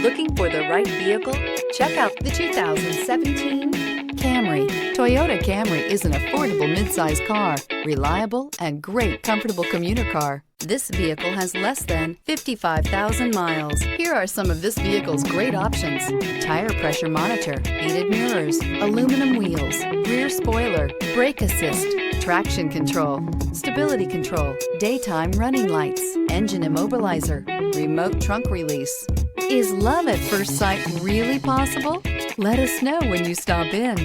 Looking for the right vehicle? Check out the 2017 Camry. Toyota Camry is an affordable midsize car, reliable and great comfortable commuter car. This vehicle has less than 55,000 miles. Here are some of this vehicle's great options: tire pressure monitor, heated mirrors, aluminum wheels, rear spoiler, brake assist, traction control, stability control, daytime running lights, engine immobilizer, remote trunk release. Is love at first sight really possible? Let us know when you stop in.